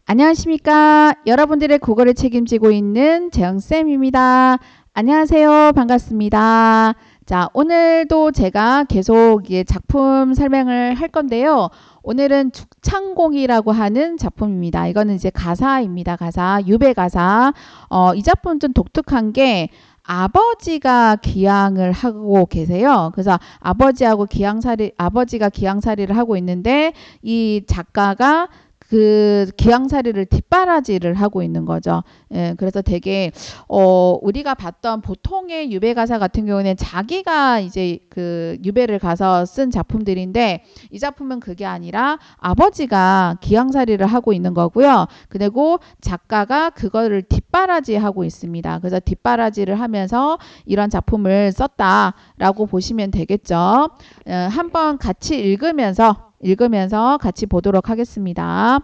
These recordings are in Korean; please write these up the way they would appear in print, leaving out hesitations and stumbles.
안녕하십니까. 여러분들의 국어를 책임지고 있는 재영쌤입니다. 안녕하세요. 반갑습니다. 자, 오늘도 제가 계속 작품 설명을 할 건데요. 오늘은 죽창공이라고 하는 작품입니다. 이거는 이제 가사입니다. 가사, 유배 가사. 이 작품 좀 독특한 게 아버지가 기양을 하고 계세요. 그래서 아버지가 기양살이를 하고 있는데 이 작가가 그 기양살이를 뒷바라지를 하고 있는 거죠. 예, 그래서 되게 우리가 봤던 보통의 유배 가사 같은 경우는 자기가 이제 그 유배를 가서 쓴 작품들인데 이 작품은 그게 아니라 아버지가 기양살이를 하고 있는 거고요. 그리고 작가가 그거를 뒷바라지 하고 있습니다. 그래서 뒷바라지를 하면서 이런 작품을 썼다라고 보시면 되겠죠. 한번 같이 읽으면서 같이 보도록 하겠습니다.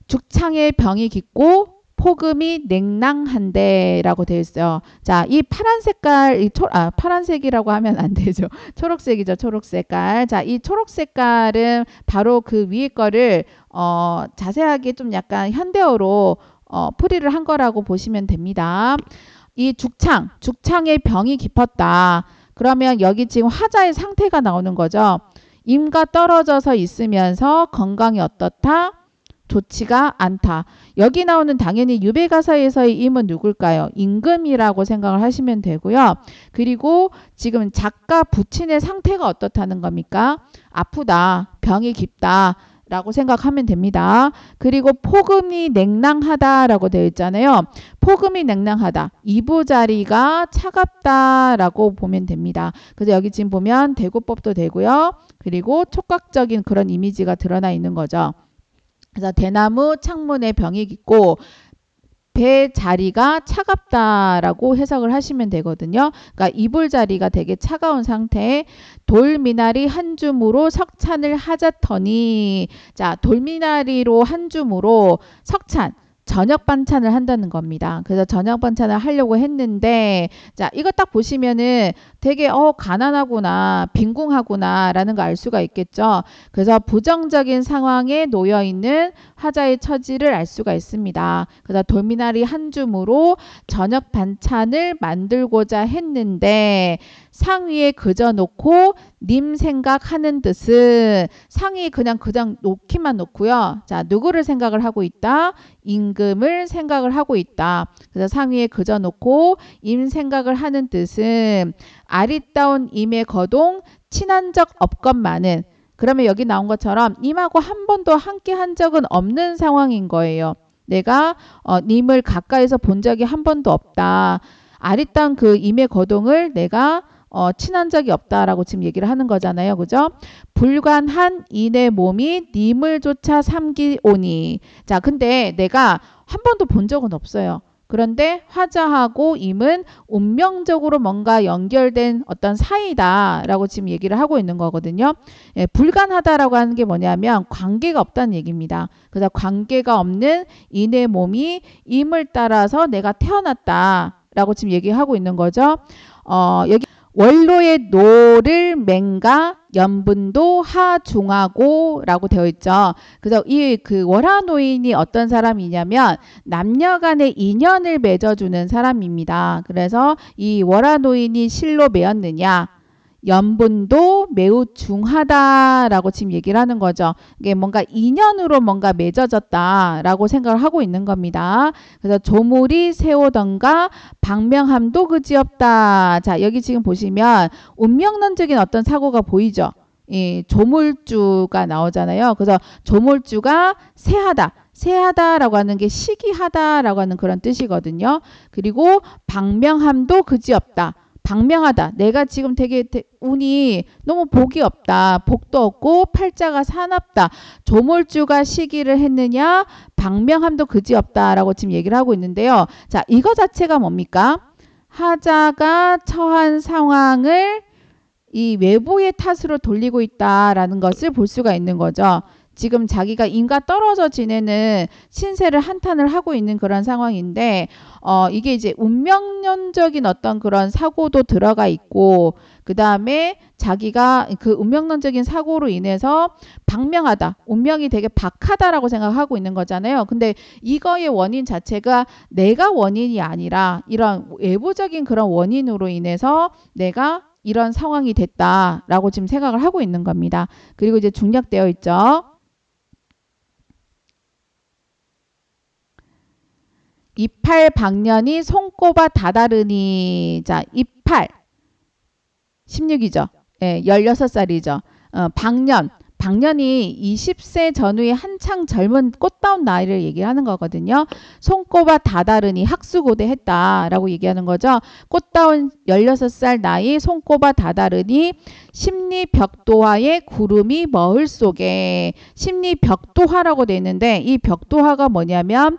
죽창에 병이 깃고 폭음이 냉랑한데 라고 되어 있어요. 자, 이 파란 색깔, 파란색이라고 하면 안 되죠. 초록색이죠. 초록 색깔. 자, 이 초록 색깔은 바로 그 위에 거를 자세하게 좀 약간 현대어로 풀이를 한 거라고 보시면 됩니다. 이 죽창에 병이 깊었다. 그러면 여기 지금 화자의 상태가 나오는 거죠. 임과 떨어져서 있으면서 건강이 어떻다? 좋지가 않다. 여기 나오는 당연히 유배가사에서의 임은 누굴까요? 임금이라고 생각을 하시면 되고요. 그리고 지금 작가 부친의 상태가 어떻다는 겁니까? 아프다. 병이 깊다. 라고 생각하면 됩니다. 그리고 폭음이 냉랑하다라고 되어 있잖아요. 폭음이 냉랑하다. 이부자리가 차갑다라고 보면 됩니다. 그래서 여기 지금 보면 대구법도 되고요. 그리고 촉각적인 그런 이미지가 드러나 있는 거죠. 그래서 대나무 창문에 병이 깃고 배 자리가 차갑다라고 해석을 하시면 되거든요. 그러니까 이불 자리가 되게 차가운 상태에 돌미나리 한 줌으로 석찬을 하자더니, 자, 돌미나리로 한 줌으로 석찬, 저녁 반찬을 한다는 겁니다. 그래서 저녁 반찬을 하려고 했는데, 자, 이거 딱 보시면은 되게 가난하구나, 빈궁하구나 라는 거 알 수가 있겠죠. 그래서 부정적인 상황에 놓여 있는 화자의 처지를 알 수가 있습니다. 그래서 돌미나리 한 줌으로 저녁 반찬을 만들고자 했는데 상위에 그저 놓고 님 생각하는 뜻은 상위 그냥 놓기만 놓고요. 자, 누구를 생각을 하고 있다? 임금을 생각을 하고 있다. 그래서 상위에 그저 놓고 임 생각을 하는 뜻은 아리따운 임의 거동 친한 적 없건만은, 그러면 여기 나온 것처럼 님하고 한 번도 함께 한 적은 없는 상황인 거예요. 내가 님을 가까이서 본 적이 한 번도 없다. 아리따운 그 임의 거동을 내가 친한 적이 없다라고 지금 얘기를 하는 거잖아요. 그죠? 불관한 인의 몸이 님을 조차 삼기오니. 자, 근데 내가 한 번도 본 적은 없어요. 그런데 화자하고 임은 운명적으로 뭔가 연결된 어떤 사이다라고 지금 얘기를 하고 있는 거거든요. 예, 불간하다라고 하는 게 뭐냐면 관계가 없다는 얘기입니다. 그래서 관계가 없는 인의 몸이 임을 따라서 내가 태어났다라고 지금 얘기하고 있는 거죠. 여기 원로의 노를 맹가 연분도 하중하고 라고 되어 있죠. 그래서 이 그 월하노인이 어떤 사람이냐면 남녀 간의 인연을 맺어주는 사람입니다. 그래서 이 월하노인이 실로 맺었느냐? 연분도 매우 중하다라고 지금 얘기를 하는 거죠. 이게 뭔가 인연으로 뭔가 맺어졌다라고 생각을 하고 있는 겁니다. 그래서 조물이 세우던가 방명함도 그지없다. 자, 여기 지금 보시면 운명론적인 어떤 사고가 보이죠. 이 조물주가 나오잖아요. 그래서 조물주가 세하다라고 하는 게 시기하다라고 하는 그런 뜻이거든요. 그리고 방명함도 그지없다. 방명하다. 내가 지금 되게 운이 너무 복이 없다. 복도 없고 팔자가 사납다. 조물주가 시기를 했느냐? 방명함도 그지없다라고 지금 얘기를 하고 있는데요. 자, 이거 자체가 뭡니까? 하자가 처한 상황을 이 외부의 탓으로 돌리고 있다라는 것을 볼 수가 있는 거죠. 지금 자기가 인과 떨어져 지내는 신세를 한탄을 하고 있는 그런 상황인데 이게 이제 운명론적인 어떤 그런 사고도 들어가 있고 그 다음에 자기가 그 운명론적인 사고로 인해서 박명하다, 운명이 되게 박하다라고 생각하고 있는 거잖아요. 근데 이거의 원인 자체가 내가 원인이 아니라 이런 외부적인 그런 원인으로 인해서 내가 이런 상황이 됐다라고 지금 생각을 하고 있는 겁니다. 그리고 이제 중략되어 있죠. 이팔 방년이 손꼽아 다다르니. 자, 이팔 16이죠. 예, 16살이죠. 방년이 20세 전후의 한창 젊은 꽃다운 나이를 얘기하는 거거든요. 손꼽아 다다르니 학수고대 했다라고 얘기하는 거죠. 꽃다운 16살 나이 손꼽아 다다르니 심리벽도화의 구름이 머흘 속에. 심리벽도화라고 돼 있는데 이 벽도화가 뭐냐면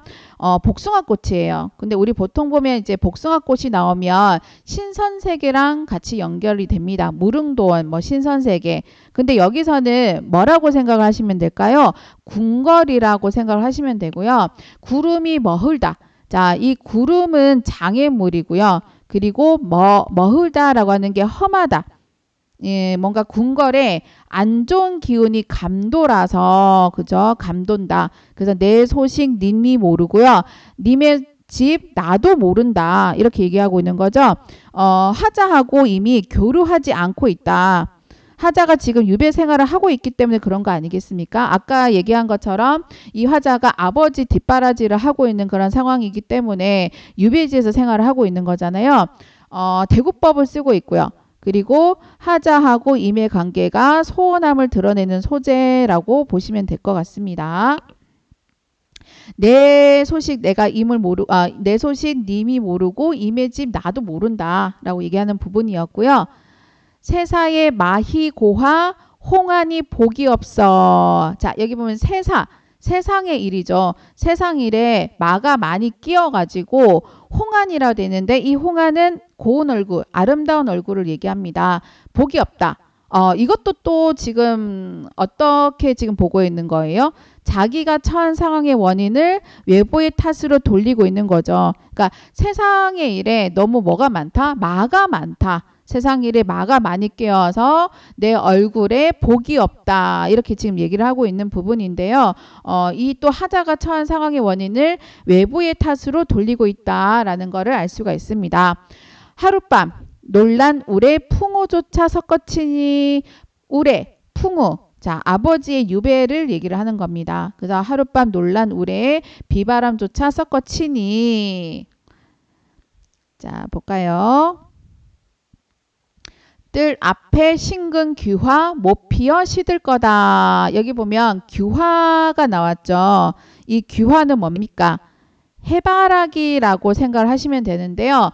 복숭아꽃이에요. 근데 우리 보통 보면 이제 복숭아꽃이 나오면 신선세계랑 같이 연결이 됩니다. 무릉도원, 뭐 신선세계. 근데 여기서는 뭐라고 생각을 하시면 될까요? 궁궐이라고 생각을 하시면 되고요. 구름이 머흘다. 자, 이 구름은 장애물이고요. 그리고 머흘다라고 하는 게 험하다. 예, 뭔가 궁궐에 안 좋은 기운이 감도라서, 그죠? 감돈다. 그래서 내 소식 님이 모르고요. 님의 집 나도 모른다. 이렇게 얘기하고 있는 거죠. 하자하고 이미 교류하지 않고 있다. 하자가 지금 유배 생활을 하고 있기 때문에 그런 거 아니겠습니까? 아까 얘기한 것처럼 이 하자가 아버지 뒷바라지를 하고 있는 그런 상황이기 때문에 유배지에서 생활을 하고 있는 거잖아요. 대구법을 쓰고 있고요. 그리고 하자하고 임의 관계가 소원함을 드러내는 소재라고 보시면 될 것 같습니다. 내 소식 내 소식 님이 모르고 임의 집 나도 모른다라고 얘기하는 부분이었고요. 세사의 마희고화 홍안이 복이 없어. 자, 여기 보면 세상의 일이죠. 세상 일에 마가 많이 끼어가지고 홍안이라고 되는데 이 홍안은 고운 얼굴, 아름다운 얼굴을 얘기합니다. 복이 없다. 이것도 또 지금 어떻게 지금 보고 있는 거예요? 자기가 처한 상황의 원인을 외부의 탓으로 돌리고 있는 거죠. 그러니까 세상의 일에 너무 뭐가 많다? 마가 많다. 세상 일에 마가 많이 끼어서 내 얼굴에 복이 없다. 이렇게 지금 얘기를 하고 있는 부분인데요. 이 또 하자가 처한 상황의 원인을 외부의 탓으로 돌리고 있다라는 것을 알 수가 있습니다. 하룻밤 놀란 우레 풍우조차 섞어치니. 우레, 풍우. 자, 아버지의 유배를 얘기를 하는 겁니다. 그래서 하룻밤 놀란 우레 비바람조차 섞어치니. 자, 볼까요? 뜰 앞에 신근 규화 못 피어 시들 거다. 여기 보면 규화가 나왔죠. 이 규화는 뭡니까? 해바라기라고 생각을 하시면 되는데요.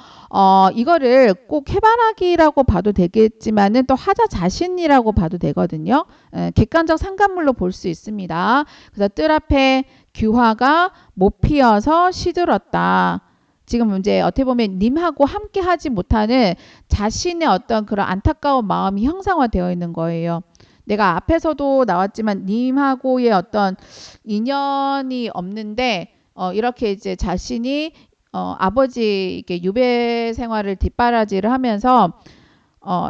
이거를 꼭 해바라기라고 봐도 되겠지만은 또 하자 자신이라고 봐도 되거든요. 객관적 상관물로 볼 수 있습니다. 그래서 뜰 앞에 규화가 못 피어서 시들었다. 지금 이제 어떻게 보면 님하고 함께 하지 못하는 자신의 어떤 그런 안타까운 마음이 형상화되어 있는 거예요. 내가 앞에서도 나왔지만 님하고의 어떤 인연이 없는데 이렇게 이제 자신이 아버지 이렇게 유배 생활을 뒷바라지를 하면서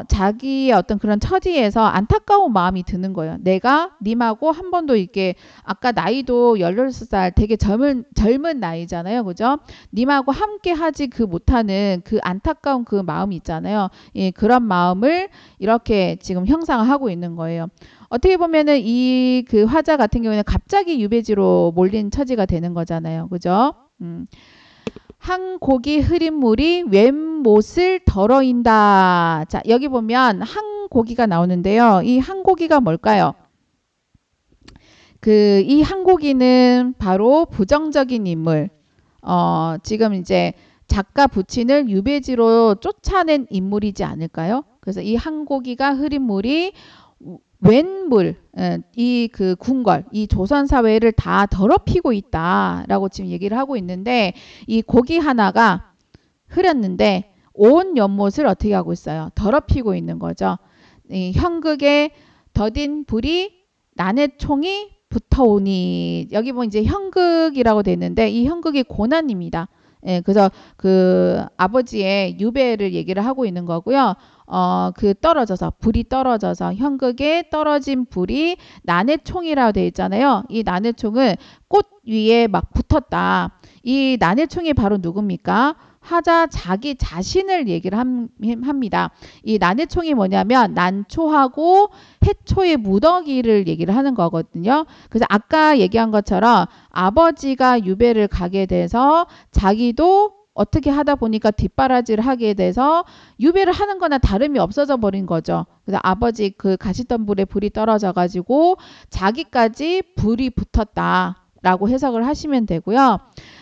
자기의 어떤 그런 처지에서 안타까운 마음이 드는 거예요. 내가 님하고 한 번도 이렇게 아까 나이도 16살 되게 젊은 나이잖아요. 그죠? 님하고 함께 하지 못하는 그 안타까운 그 마음이 있잖아요. 예, 그런 마음을 이렇게 지금 형상화하고 있는 거예요. 어떻게 보면은 이 그 화자 같은 경우에는 갑자기 유배지로 몰린 처지가 되는 거잖아요. 그죠? 한 고기 흐린 물이 웬 못을 덜어인다. 자, 여기 보면 한 고기가 나오는데요. 이 한 고기가 뭘까요? 이 한 고기는 바로 부정적인 인물. 지금 이제 작가 부친을 유배지로 쫓아낸 인물이지 않을까요? 그래서 이 한 고기가 흐린 물이 웬물, 이 그 궁궐, 이 조선 사회를 다 더럽히고 있다라고 지금 얘기를 하고 있는데 이 고기 하나가 흐렸는데 온 연못을 어떻게 하고 있어요? 더럽히고 있는 거죠. 이 형극에 더딘 불이 난의 총이 붙어오니. 여기 보면 이제 형극이라고 돼 있는데 이 형극이 고난입니다. 예, 그래서 그 아버지의 유배를 얘기를 하고 있는 거고요. 그 떨어져서 불이 떨어져서 형극에 떨어진 불이 난해총이라고 돼 있잖아요. 이 난해총은 꽃 위에 막 붙었다. 이 난해총이 바로 누굽니까? 하자 자기 자신을 얘기를 합니다. 이 난해총이 뭐냐면 난초하고 해초의 무더기를 얘기를 하는 거거든요. 그래서 아까 얘기한 것처럼 아버지가 유배를 가게 돼서 자기도 어떻게 하다 보니까 뒷바라지를 하게 돼서 유배를 하는 거나 다름이 없어져 버린 거죠. 그래서 아버지 그 가시던 불에 불이 떨어져 가지고 자기까지 불이 붙었다라고 해석을 하시면 되고요.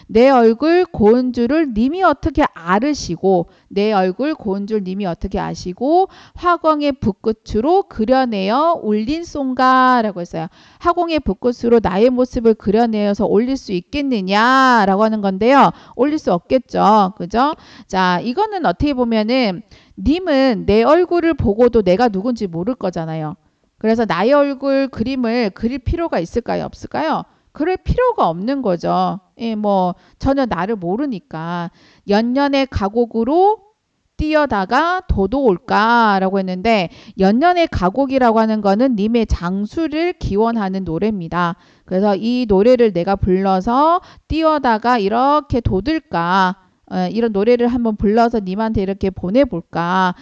내 얼굴 고운 줄을 님이 어떻게 아르시고 내 얼굴 고운 줄 님이 어떻게 아시고 화공의 붓끝으로 그려내어 올린 송가라고 했어요. 화공의 붓끝으로 나의 모습을 그려내어서 올릴 수 있겠느냐라고 하는 건데요. 올릴 수 없겠죠. 그죠? 자, 이거는 어떻게 보면은 님은 내 얼굴을 보고도 내가 누군지 모를 거잖아요. 그래서 나의 얼굴 그림을 그릴 필요가 있을까요? 없을까요? 그럴 필요가 없는 거죠. 예, 뭐 전혀 나를 모르니까. 연년의 가곡으로 뛰어다가 도도 올까라고 했는데 연년의 가곡이라고 하는 거는 님의 장수를 기원하는 노래입니다. 그래서 이 노래를 내가 불러서 뛰어다가 이렇게 돋을까, 이런 노래를 한번 불러서 님한테 이렇게 보내볼까.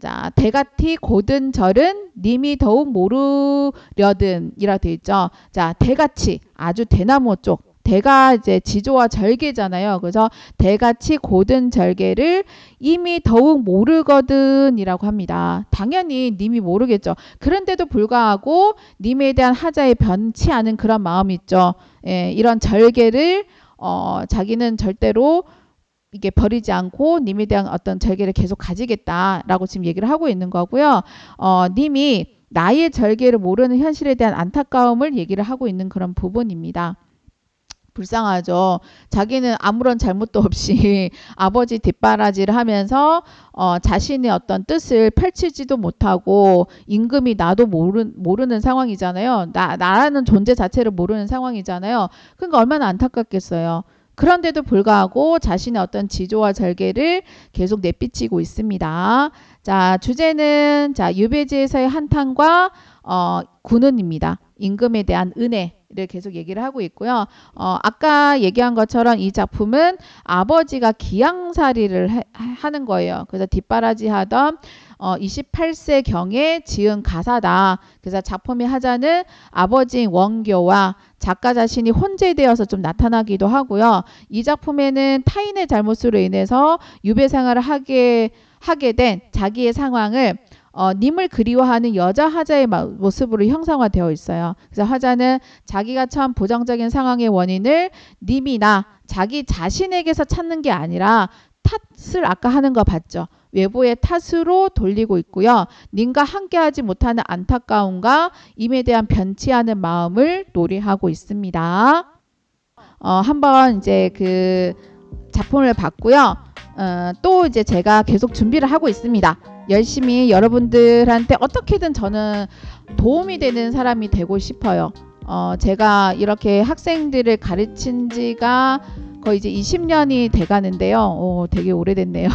자, 대같이 고든 절은 님이 더욱 모르려든 이라 되어 있죠. 자, 대같이 아주 대나무 쪽. 대가 이제 지조와 절개잖아요. 그래서 대같이 고든 절개를 이미 더욱 모르거든 이라고 합니다. 당연히 님이 모르겠죠. 그런데도 불구하고 님에 대한 하자에 변치 않은 그런 마음이 있죠. 예, 이런 절개를 자기는 절대로 이게 버리지 않고 님에 대한 어떤 절개를 계속 가지겠다라고 지금 얘기를 하고 있는 거고요. 님이 나의 절개를 모르는 현실에 대한 안타까움을 얘기를 하고 있는 그런 부분입니다. 불쌍하죠. 자기는 아무런 잘못도 없이 아버지 뒷바라지를 하면서 자신의 어떤 뜻을 펼치지도 못하고 임금이 나도 모르는 상황이잖아요. 나라는 존재 자체를 모르는 상황이잖아요. 그러니까 얼마나 안타깝겠어요. 그런데도 불구하고 자신의 어떤 지조와 절개를 계속 내비치고 있습니다. 자, 주제는 유배지에서의 한탄과 군은입니다. 임금에 대한 은혜를 계속 얘기를 하고 있고요. 아까 얘기한 것처럼 이 작품은 아버지가 기양살이를 하는 거예요. 그래서 뒷바라지 하던 28세경에 지은 가사다. 그래서 작품의 하자는 아버지인 원교와 작가 자신이 혼재되어서 좀 나타나기도 하고요. 이 작품에는 타인의 잘못으로 인해서 유배 생활을 하게 된 자기의 상황을 님을 그리워하는 여자 하자의 모습으로 형상화되어 있어요. 그래서 하자는 자기가 처한 부정적인 상황의 원인을 님이나 자기 자신에게서 찾는 게 아니라 탓을 아까 하는 거 봤죠. 외부의 탓으로 돌리고 있고요. 님과 함께하지 못하는 안타까움과 임에 대한 변치 않은 마음을 노래하고 있습니다. 한번 이제 그 작품을 봤고요. 또 이제 제가 계속 준비를 하고 있습니다. 열심히 여러분들한테 어떻게든 저는 도움이 되는 사람이 되고 싶어요. 제가 이렇게 학생들을 가르친 지가 거의 이제 20년이 돼가는데요. 되게 오래됐네요.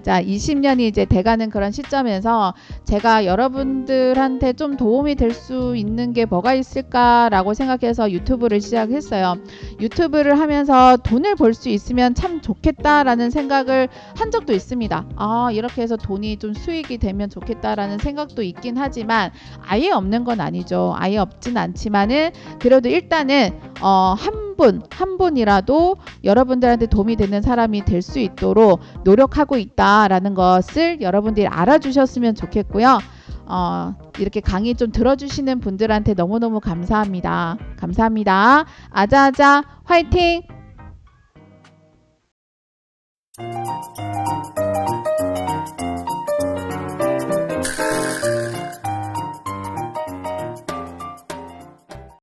자, 20년이 이제 돼가는 그런 시점에서 제가 여러분들한테 좀 도움이 될 수 있는 게 뭐가 있을까라고 생각해서 유튜브를 시작했어요. 유튜브를 하면서 돈을 벌 수 있으면 참 좋겠다라는 생각을 한 적도 있습니다. 이렇게 해서 돈이 좀 수익이 되면 좋겠다라는 생각도 있긴 하지만 아예 없는 건 아니죠. 아예 없진 않지만은 그래도 일단은 한 분이라도 여러분들한테 도움이 되는 사람이 될 수 있도록 노력하고 있다라는 것을 여러분들이 알아주셨으면 좋겠고요. 이렇게 강의 좀 들어주시는 분들한테 너무너무 감사합니다. 감사합니다. 아자아자 화이팅!